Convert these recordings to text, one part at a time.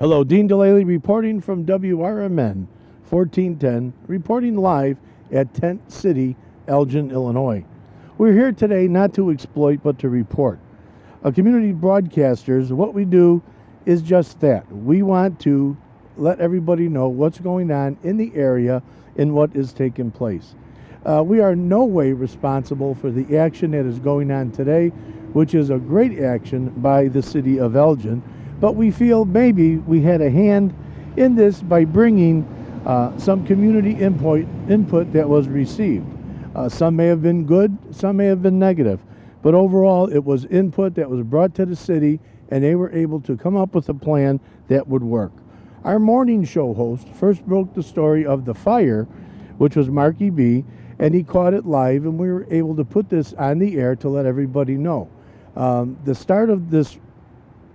Hello, Dean Delaley reporting from WRMN 1410, reporting live at Tent City, Elgin, Illinois. We're here today not to exploit, but to report. Community broadcasters, what we do is just that. We want to let everybody know what's going on in the area and what is taking place. We are in no way responsible for the action that is going on today, which is a great action by the city of Elgin. But we feel maybe we had a hand in this by bringing some community input that was received. Some may have been good, some may have been negative. But overall, it was input that was brought to the city, and they were able to come up with a plan that would work. Our morning show host first broke the story of the fire, which was Marky B, and he caught it live, and we were able to put this on the air to let everybody know. The start of this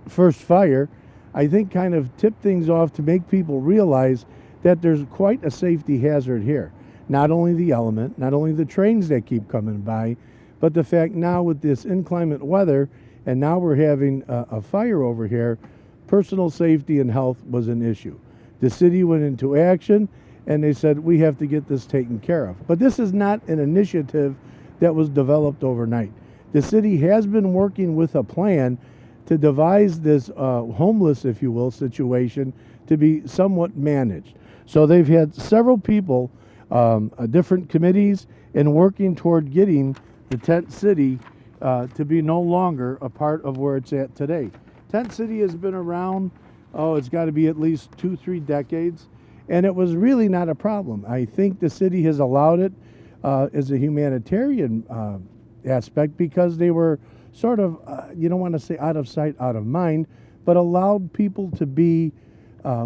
first fire, I think, kind of tipped things off to make people realize that there's quite a safety hazard here. Not only the element, not only the trains that keep coming by, but the fact now with this inclement weather, and now we're having a fire over here, personal safety and health was an issue. The city went into action, and they said, we have to get this taken care of. But this is not an initiative that was developed overnight. The city has been working with a plan to devise this homeless, if you will, situation to be somewhat managed. So they've had several people, different committees, in working toward getting the Tent City to be no longer a part of where it's at today. Tent City has been around, it's got to be at least 2-3 decades, and it was really not a problem. I think the city has allowed it as a humanitarian aspect because they were sort of, you don't want to say out of sight, out of mind, but allowed people to be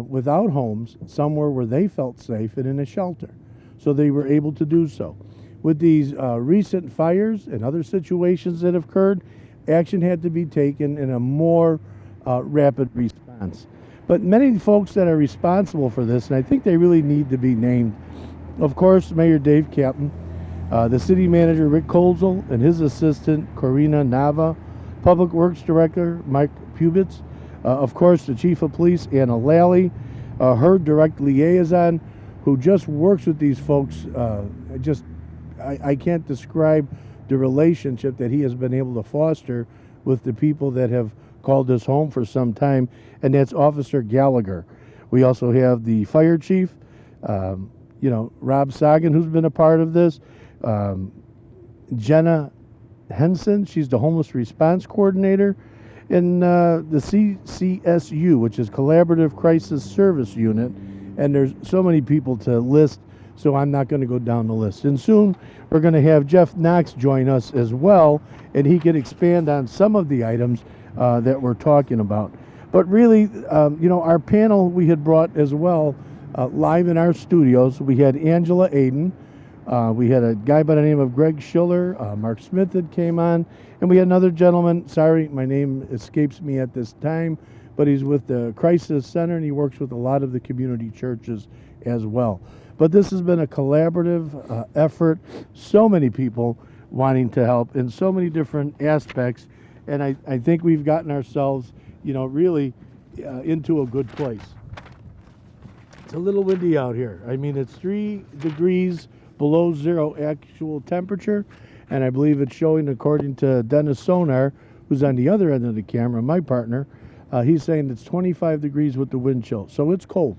without homes somewhere where they felt safe and in a shelter. So they were able to do so. With these recent fires and other situations that have occurred, action had to be taken in a more rapid response. But many folks that are responsible for this, and I think they really need to be named, of course, Mayor Dave Captain, the city manager Rick Colzel and his assistant Corina Nava, Public Works Director Mike Pubitz, of course the Chief of Police Anna Lally, her direct liaison who just works with these folks. I can't describe the relationship that he has been able to foster with the people that have called this home for some time, and that's Officer Gallagher. We also have the fire chief, Rob Sagan, who's been a part of this. Jenna Henson, she's the homeless response coordinator, and the CCSU, which is Collaborative Crisis Service Unit, and there's so many people to list, so I'm not going to go down the list. And soon we're going to have Jeff Knox join us as well, and he can expand on some of the items that we're talking about. But really, our panel we had brought as well live in our studios. We had Angela Aiden. We had a guy by the name of Greg Schiller, Mark Smith that came on, and we had another gentleman, sorry, my name escapes me at this time, but he's with the Crisis Center, and he works with a lot of the community churches as well. But this has been a collaborative effort, so many people wanting to help in so many different aspects, and I think we've gotten ourselves, really into a good place. It's a little windy out here. I mean, it's 3 degrees below zero actual temperature, and I believe it's showing, according to Dennis Sonar, who's on the other end of the camera, my partner, he's saying it's 25 degrees with the wind chill, so it's cold.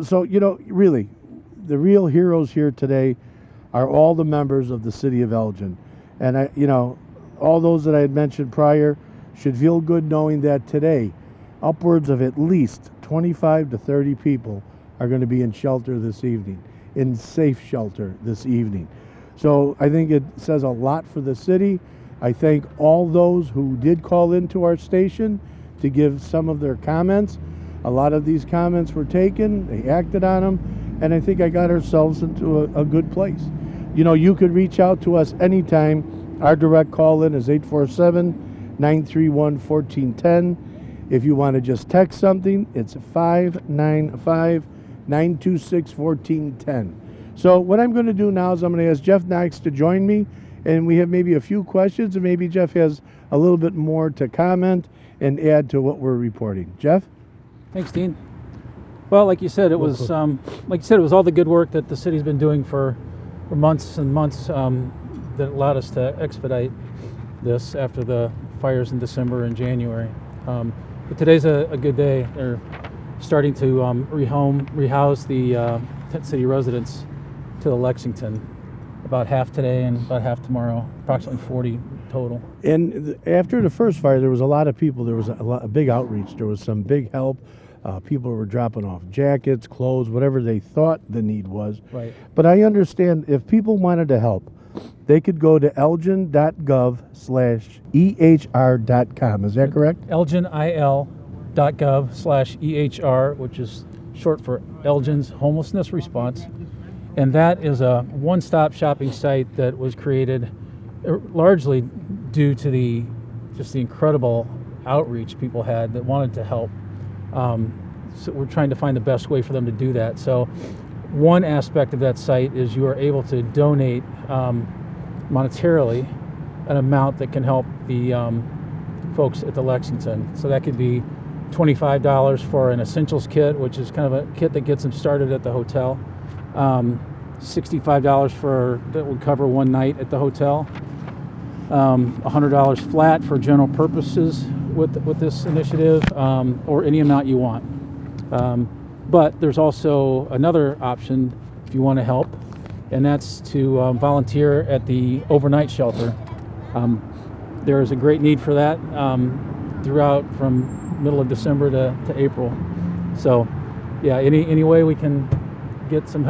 So really, the real heroes here today are all the members of the city of Elgin, and all those that I had mentioned prior should feel good knowing that today upwards of at least 25 to 30 people are going to be in shelter this evening, in safe shelter this evening. So I think it says a lot for the city. I thank all those who did call into our station to give some of their comments. A lot of these comments were taken, they acted on them, and I think I got ourselves into a good place. You could reach out to us anytime. Our direct call in is 847-931-1410. If you want to just text something, it's 595-926-1410. So what I'm going to do now is I'm going to ask Jeff Knox to join me, and we have maybe a few questions, and maybe Jeff has a little bit more to comment and add to what we're reporting. Jeff? Thanks, Dean. Well, like you said, it was all the good work that the city's been doing for months and months that allowed us to expedite this after the fires in December and January. But today's a good day. They're starting to rehouse the Tent City residents to the Lexington. About half today and about half tomorrow, approximately 40 total. And after the first fire, there was a lot of people. There was a big outreach. There was some big help. People were dropping off jackets, clothes, whatever they thought the need was. Right. But I understand if people wanted to help, they could go to elgin.gov/ehr.com. Is that correct? elginil.gov/ehr, which is short for Elgin's Homelessness Response. And that is a one-stop shopping site that was created largely due to the incredible outreach people had that wanted to help. So we're trying to find the best way for them to do that. So one aspect of that site is you are able to donate monetarily an amount that can help the folks at the Lexington. So that could be $25 for an essentials kit, which is kind of a kit that gets them started at the hotel. $65 that would cover one night at the hotel. $100 flat for general purposes with this initiative, or any amount you want. But there's also another option if you want to help, and that's to volunteer at the overnight shelter. There is a great need for that throughout from middle of December to April. So, yeah, any way we can get some,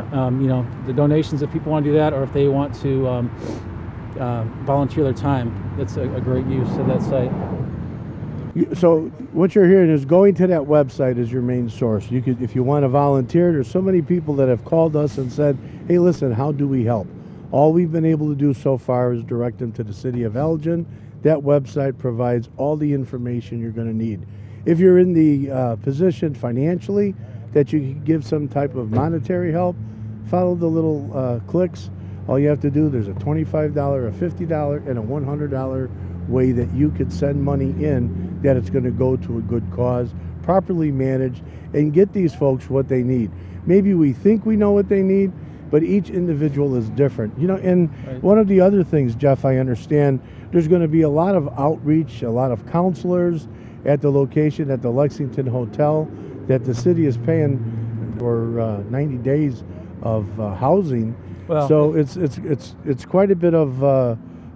the donations if people want to do that, or if they want to volunteer their time, it's a great use of that site. So what you're hearing is going to that website is your main source. You could, if you want to volunteer, there's so many people that have called us and said, hey, listen, how do we help? All we've been able to do so far is direct them to the city of Elgin. That website provides all the information you're going to need. If you're in the position financially that you can give some type of monetary help, follow the little clicks. All you have to do, there's a $25, a $50, and a $100 way that you could send money in that it's going to go to a good cause, properly managed, and get these folks what they need. Maybe we think we know what they need, but each individual is different. And right. One of the other things, Jeff, I understand, there's going to be a lot of outreach, a lot of counselors at the location at the Lexington Hotel that the city is paying for 90 days of housing. Well, so it's quite a bit of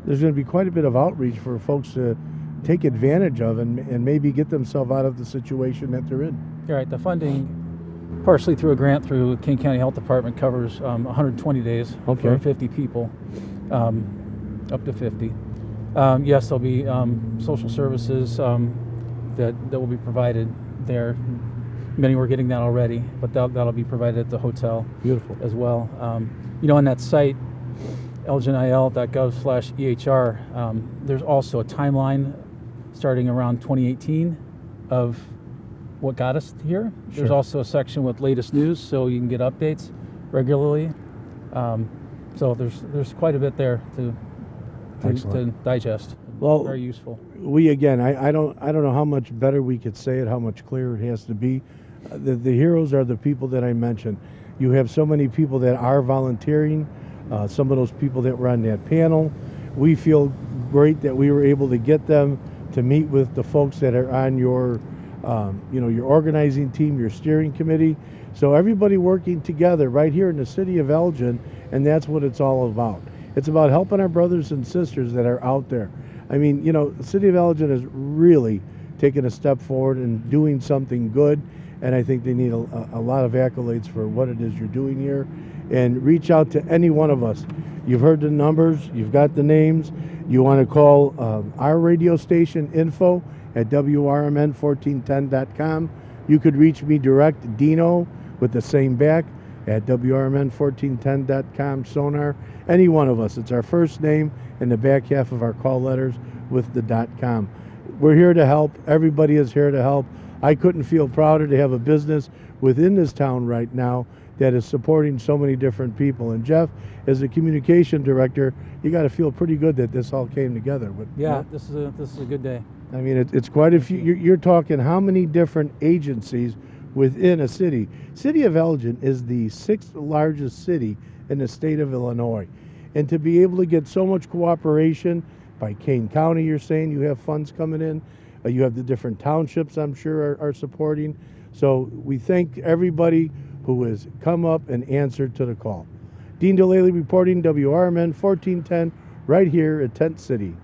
there's going to be quite a bit of outreach for folks to take advantage of and maybe get themselves out of the situation that they're in. You're right. The funding, partially through a grant through King County Health Department, covers 120 days for 50 people, up to 50. Yes, there'll be social services that will be provided there. Many were getting that already, but that'll be provided at the hotel. Beautiful. As well. On that site, elginil.gov/ehr, there's also a timeline starting around 2018 of what got us here. Sure. There's also a section with latest news, so you can get updates regularly. So there's quite a bit there to digest. Well, very useful. I don't know how much better we could say it, how much clearer it has to be. The heroes are the people that I mentioned. You have so many people that are volunteering, some of those people that were on that panel. We feel great that we were able to get them to meet with the folks that are on your organizing team, your steering committee. So everybody working together right here in the city of Elgin, and that's what it's all about. It's about helping our brothers and sisters that are out there. I mean, the city of Elgin has really taken a step forward and doing something good, and I think they need a lot of accolades for what it is you're doing here. And reach out to any one of us. You've heard the numbers, you've got the names. You want to call our radio station, info at WRMN1410.com. You could reach me direct, Dino, with the same back, at WRMN1410.com, Sonar. Any one of us. It's our first name and the back half of our call letters with the .com. We're here to help. Everybody is here to help. I couldn't feel prouder to have a business within this town right now that is supporting so many different people. And Jeff, as a communication director, you got to feel pretty good that this all came together. Yeah, this is a good day. I mean, it's quite a few. You're talking how many different agencies within a city. City of Elgin is the 6th largest city in the state of Illinois. And to be able to get so much cooperation by Kane County, you're saying you have funds coming in. You have the different townships, I'm sure, are supporting. So we thank everybody who has come up and answered to the call. Dean DeLaley reporting, WRMN 1410, right here at Tent City.